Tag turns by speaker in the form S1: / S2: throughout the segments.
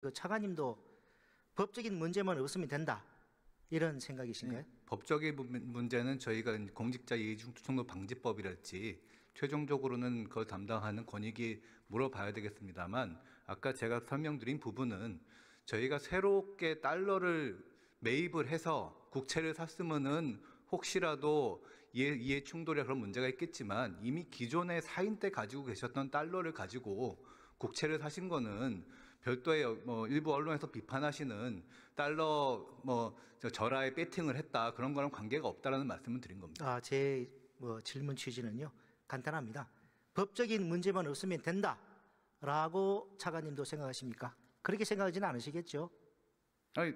S1: 그 차관님도 법적인 문제만 없으면 된다 이런 생각이신가요?
S2: 네, 법적인 문제는 저희가 공직자 이해충돌 방지법이랄지 최종적으로는 그걸 담당하는 권익위 물어봐야 되겠습니다만, 아까 제가 설명드린 부분은 저희가 새롭게 달러를 매입을 해서 국채를 샀으면은 혹시라도 이해 충돌이나 그런 문제가 있겠지만, 이미 기존에 사인 때 가지고 계셨던 달러를 가지고 국채를 사신 거는 별도의 일부 언론에서 비판하시는 달러 절하에 배팅을 했다, 그런 거랑 관계가 없다라는 말씀을 드린 겁니다.
S1: 제 질문 취지는요, 간단합니다. 법적인 문제만 없으면 된다라고 차관님도 생각하십니까? 그렇게 생각하지는 않으시겠죠?
S2: 아니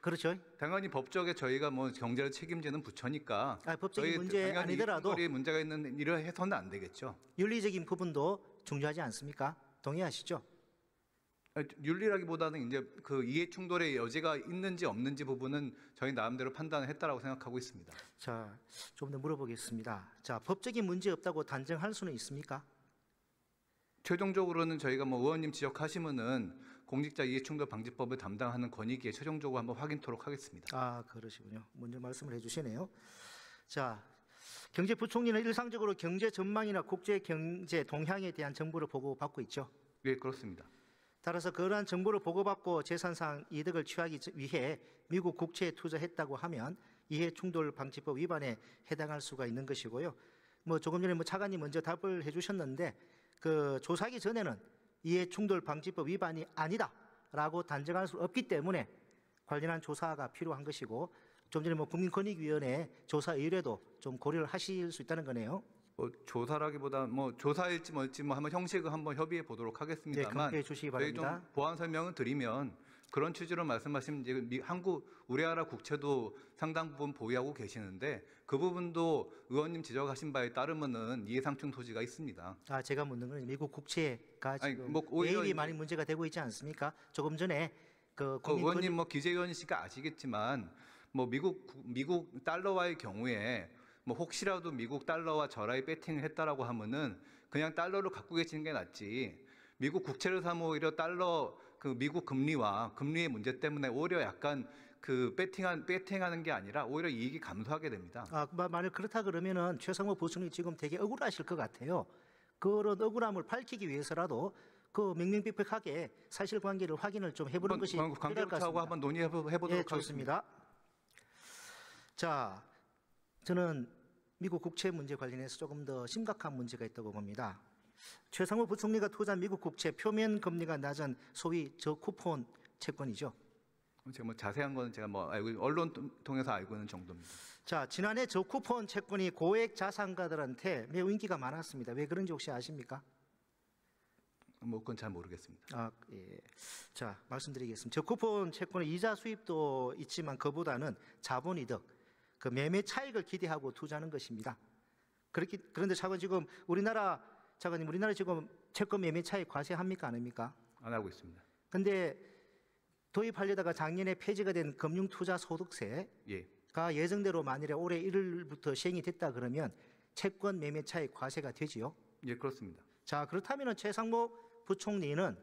S1: 그렇죠.
S2: 당연히 법적에 저희가 경제를 책임지는 부처니까
S1: 법적인 문제 아니더라도
S2: 문제가 있는 일을 해서는 안 되겠죠.
S1: 윤리적인 부분도 중요하지 않습니까? 동의하시죠?
S2: 윤리라기보다는 이제 그 이해 충돌의 여지가 있는지 없는지 부분은 저희 나름대로 판단을 했다라고 생각하고 있습니다.
S1: 자, 좀 더 물어보겠습니다. 자, 법적인 문제 없다고 단정할 수는 있습니까?
S2: 최종적으로는 저희가 의원님 지적하시면은 공직자 이해충돌 방지법을 담당하는 권익위에 최종적으로 한번 확인토록 하겠습니다.
S1: 그러시군요. 먼저 말씀을 해주시네요. 자, 경제부총리는 일상적으로 경제 전망이나 국제 경제 동향에 대한 정보를 보고받고 있죠.
S2: 네, 그렇습니다.
S1: 따라서 그러한 정보를 보고받고 재산상 이득을 취하기 위해 미국 국채에 투자했다고 하면 이해충돌 방지법 위반에 해당할 수가 있는 것이고요. 조금 전에 차관님 먼저 답을 해주셨는데, 그 조사하기 전에는 이해충돌 방지법 위반이 아니다라고 단정할 수 없기 때문에 관련한 조사가 필요한 것이고, 좀 전에 국민권익위원회 조사 의뢰도 좀 고려를 하실 수 있다는 거네요.
S2: 조사라기보다 조사일지 뭘지 한번 형식을 한번 협의해 보도록 하겠습니다만,
S1: 네, 검토해 주시기 바랍니다.
S2: 저희 좀 보완 설명을 드리면, 그런 취지로 말씀하시면 이제 우리나라 국채도 상당 부분 보유하고 계시는데 그 부분도 의원님 지적하신 바에 따르면은 이해상충 소지가 있습니다.
S1: 제가 묻는 건 미국 국채가 지금
S2: 오히려
S1: 매입이 많이 문제가 되고 있지 않습니까? 조금 전에
S2: 의원님 기재위원이시니까 아시겠지만 미국 달러와의 경우에 혹시라도 미국 달러와 절하에 배팅을 했다라고 하면은 그냥 달러를 갖고 계시는 게 낫지, 미국 국채를 사면 오히려 달러 미국 금리의 문제 때문에 오히려 약간 배팅하는 게 아니라 오히려 이익이 감소하게 됩니다.
S1: 만약 그렇다 그러면은 최상호 부총리 지금 되게 억울하실 것 같아요. 그런 억울함을 밝히기 위해서라도 명명백백하게 사실관계를 확인을 좀 해보는 것이 필요할 것 같습니다.
S2: 하고 한번 논의해보도록 하겠습니다.
S1: 좋습니다. 자, 저는 미국 국채 문제 관련해서 조금 더 심각한 문제가 있다고 봅니다. 최상호 부총리가 투자한 미국 국채 표면 금리가 낮은 소위 저쿠폰 채권이죠.
S2: 제가 자세한 거는 제가 언론 통해서 알고 있는 정도입니다.
S1: 자, 지난해 저쿠폰 채권이 고액 자산가들한테 매우 인기가 많았습니다. 왜 그런지 혹시 아십니까?
S2: 그건 잘 모르겠습니다.
S1: 예. 자, 말씀드리겠습니다. 저쿠폰 채권의 이자 수입도 있지만 그보다는 자본이득, 매매 차익을 기대하고 투자하는 것입니다. 그런데 지금 우리나라 지금 채권 매매 차익 과세합니까, 안 합니까?
S2: 안 하고 있습니다.
S1: 근데 도입하려다가 작년에 폐지가 된 금융투자소득세가 예정대로 만일에 올해 1월부터 시행이 됐다 그러면 채권 매매 차익 과세가 되지요?
S2: 예, 그렇습니다.
S1: 자, 그렇다면 최상목 부총리는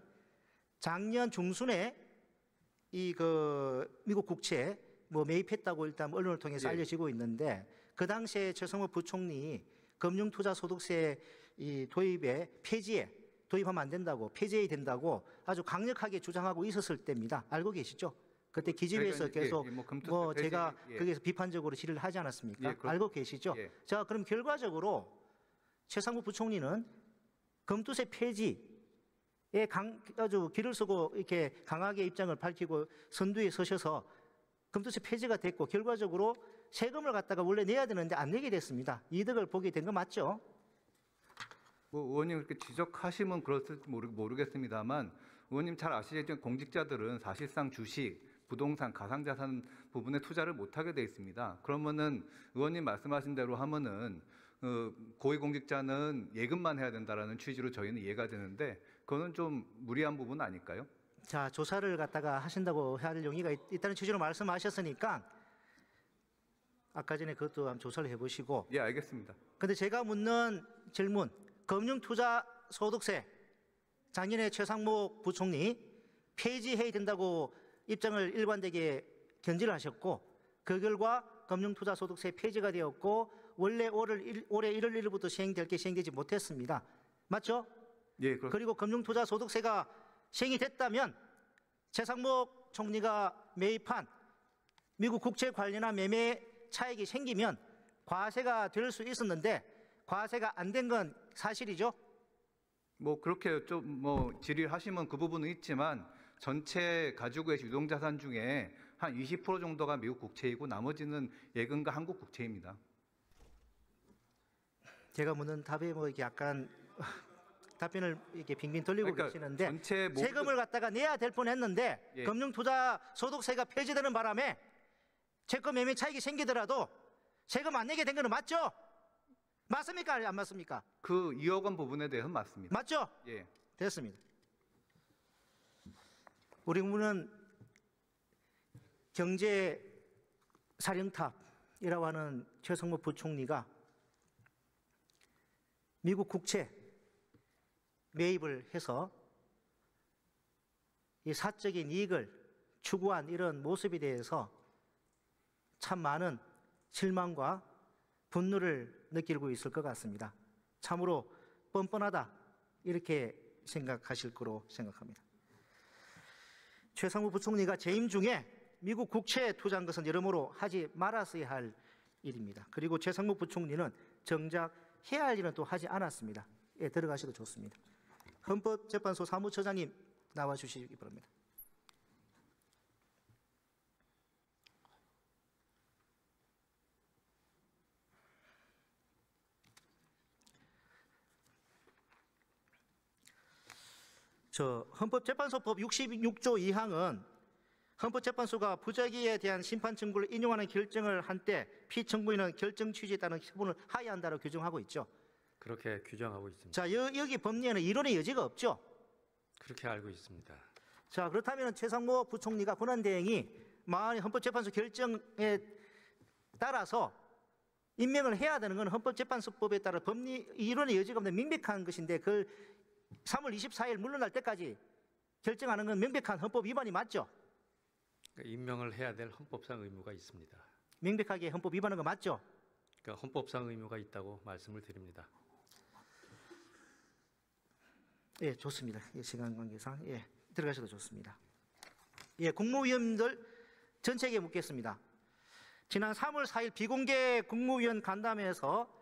S1: 작년 중순에 미국 국채 매입했다고 일단 언론을 통해서 알려지고 있는데, 그 당시에 최상목 부총리 금융투자소득세 폐지에 도입하면 안 된다고, 폐지해야 된다고 아주 강력하게 주장하고 있었을 때입니다. 알고 계시죠? 그때 기재위에서 계속 제가 거기에서 비판적으로 질의를 하지 않았습니까? 알고 계시죠? 자, 그럼 결과적으로 최상목 부총리는 금투세 폐지에 아주 길을 쓰고 이렇게 강하게 입장을 밝히고 선두에 서셔서 금투세 폐지가 됐고, 결과적으로 세금을 갖다가 원래 내야 되는데 안 내게 됐습니다. 이득을 보게 된 거 맞죠?
S2: 의원님 그렇게 지적하시면 그렇을지 모르겠습니다만, 의원님 잘 아시겠지만 공직자들은 사실상 주식, 부동산, 가상자산 부분에 투자를 못하게 돼 있습니다. 그러면은 의원님 말씀하신 대로 하면은 고위공직자는 예금만 해야 된다라는 취지로 저희는 이해가 되는데, 그거는 좀 무리한 부분 아닐까요?
S1: 자, 조사를 갖다가 하신다고 할 용의가 있다는 취지로 말씀하셨으니까 아까 전에 그것도 한번 조사를 해보시고.
S2: 예, 알겠습니다.
S1: 근데 제가 묻는 질문, 금융투자소득세 작년에 최상목 부총리 폐지해야 된다고 입장을 일관되게 견지를 하셨고, 그 결과 금융투자소득세 폐지가 되었고 원래 올해 1월 1일부터 시행될 게 시행되지 못했습니다. 맞죠?
S2: 예, 그렇습니다.
S1: 그리고 금융투자소득세가 시행이 됐다면 최상목 총리가 매입한 미국 국채 관련한 매매 차익이 생기면 과세가 될 수 있었는데 과세가 안 된 건 사실이죠?
S2: 뭐 그렇게 좀 뭐 질의하시면 그 부분은 있지만 전체 가지고 계신 유동자산 중에 한 20% 정도가 미국 국채이고 나머지는 예금과 한국 국채입니다.
S1: 제가 묻는 답에 뭐 이게 약간 답변을 이렇게 빙빙 돌리고
S2: 그러니까
S1: 계시는데
S2: 전체
S1: 세금을 갖다가 내야 될 뻔했는데
S2: 예.
S1: 금융투자소득세가 폐지되는 바람에 채권 매매 차익이 생기더라도 세금 안 내게 된 거는 맞죠? 맞습니까? 안 맞습니까?
S2: 그 2억 원 부분에 대해서는 맞습니다.
S1: 맞죠?
S2: 예.
S1: 됐습니다. 우리 국무는 경제사령탑이라고 하는 최성모 부총리가 미국 국채 매입을 해서 이 사적인 이익을 추구한 이런 모습에 대해서 참 많은 실망과 분노를 느끼고 있을 것 같습니다. 참으로 뻔뻔하다 이렇게 생각하실 거로 생각합니다. 최상무 부총리가 재임 중에 미국 국채에 투자한 것은 여러모로 하지 말았어야 할 일입니다. 그리고 최상무 부총리는 정작 해야 할 일은 또 하지 않았습니다. 예, 들어가셔도 좋습니다. 헌법재판소 사무처장님 나와 주시기 바랍니다. 헌법재판소법 66조 2항은 헌법재판소가 부작위에 대한 심판 청구를 인용하는 결정을 한 때 피청구인은 결정 취지에 따른 처분을 하여야 한다고 규정하고 있죠.
S3: 그렇게 규정하고 있습니다.
S1: 자, 여기 법리에는 이론의 여지가 없죠.
S3: 그렇게 알고 있습니다.
S1: 자, 그렇다면 최상모 부총리가 권한대행이 만약 헌법재판소 결정에 따라서 임명을 해야 되는 건 헌법재판소법에 따라 법리 이론의 여지가 없는 명백한 것인데 그걸 3월 24일 물러날 때까지 결정하는 건 명백한 헌법 위반이 맞죠?
S3: 그러니까 임명을 해야 될 헌법상 의무가 있습니다.
S1: 명백하게 헌법 위반한 거 맞죠?
S3: 그러니까 헌법상 의무가 있다고 말씀을 드립니다.
S1: 예, 좋습니다. 예, 시간 관계상 예, 들어가셔도 좋습니다. 예, 국무위원들 전체에게 묻겠습니다. 지난 3월 4일 비공개 국무위원 간담회에서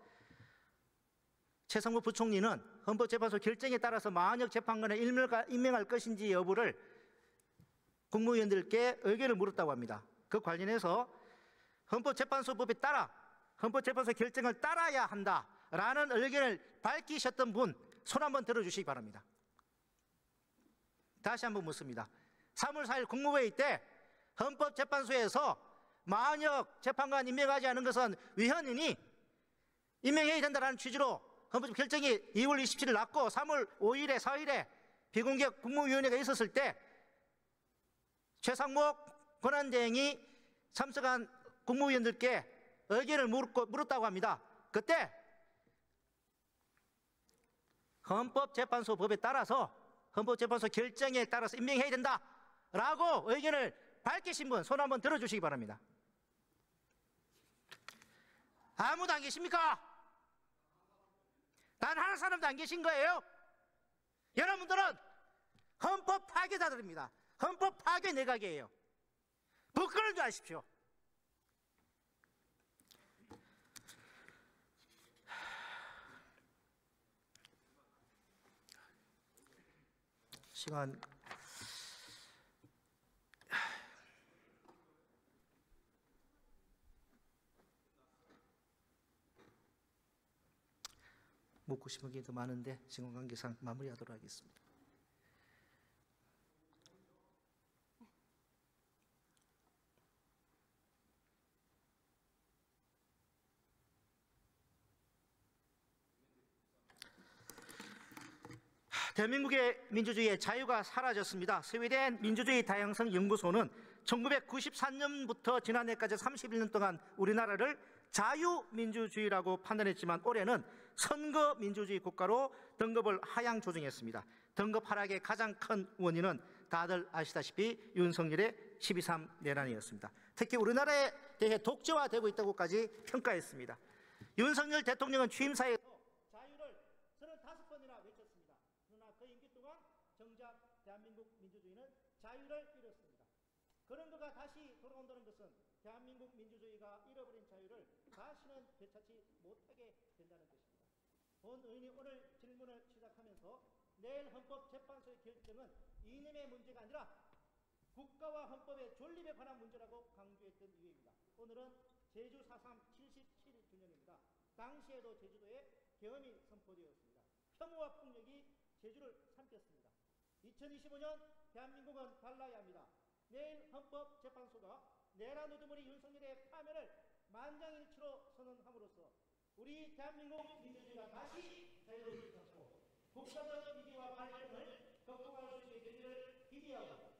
S1: 최상무 부총리는 헌법재판소 결정에 따라서 만약 재판관을 임명할 것인지 여부를 국무위원들께 의견을 물었다고 합니다. 그 관련해서 헌법재판소법에 따라 헌법재판소 결정을 따라야 한다라는 의견을 밝히셨던 분 손 한번 들어주시기 바랍니다. 다시 한번 묻습니다. 3월 4일 국무회의 때 헌법재판소에서 만약 재판관 임명하지 않은 것은 위헌이니 임명해야 된다는 취지로 헌법 결정이 2월 27일 났고 3월 5일에 4일에 비공개 국무위원회가 있었을 때 최상목 권한대행이 참석한 국무위원들께 의견을 물었다고 합니다. 그때 헌법재판소 법에 따라서 헌법재판소 결정에 따라서 임명해야 된다라고 의견을 밝히신 분 손 한번 들어주시기 바랍니다. 아무도 안 계십니까? 단 한 사람도 안 계신 거예요? 여러분들은 헌법 파괴자들입니다. 헌법 파괴 내각이에요. 부끄러운 줄 아십시오. 시간 묻고 싶은 게 더 많은데 시간 관계상 마무리하도록 하겠습니다. 대한민국의 민주주의의 자유가 사라졌습니다. 스웨덴 민주주의 다양성 연구소는 1993년부터 지난해까지 31년 동안 우리나라를 자유민주주의라고 판단했지만 올해는 선거민주주의 국가로 등급을 하향 조정했습니다. 등급 하락의 가장 큰 원인은 다들 아시다시피 윤석열의 12.3 내란이었습니다. 특히 우리나라에 대해 독재화되고 있다고까지 평가했습니다. 윤석열 대통령은 취임사에서 자유를 35번이나 외쳤습니다. 그러나 그 임기 동안 정작 대한민국 민주주의는 자유를 잃었습니다. 그런 거가 다시 돌아온다는 것은 대한민국 민주주의가 잃어버린 자유를 다시는 되찾지 못하게 된다는 것입니다. 본 의원이 오늘 질문을 시작하면서 내일 헌법재판소의 결정은 이념의 문제가 아니라 국가와 헌법의 존립에 관한 문제라고 강조했던 이유입니다. 오늘은 제주 4.3 77주년입니다. 당시에도 제주도에 계엄이 선포되었습니다. 혐오와 폭력이 제주를 삼켰습니다. 2025년 대한민국은 달라야 합니다. 내일 헌법재판소가 내란 우두머리 윤석열의 파면을 만장일치로 선언함으로써 우리 대한민국 민주주의가 다시 자유를 찾고 국가적 위기와 발전을 극복할 수 있게 되기를 기대하고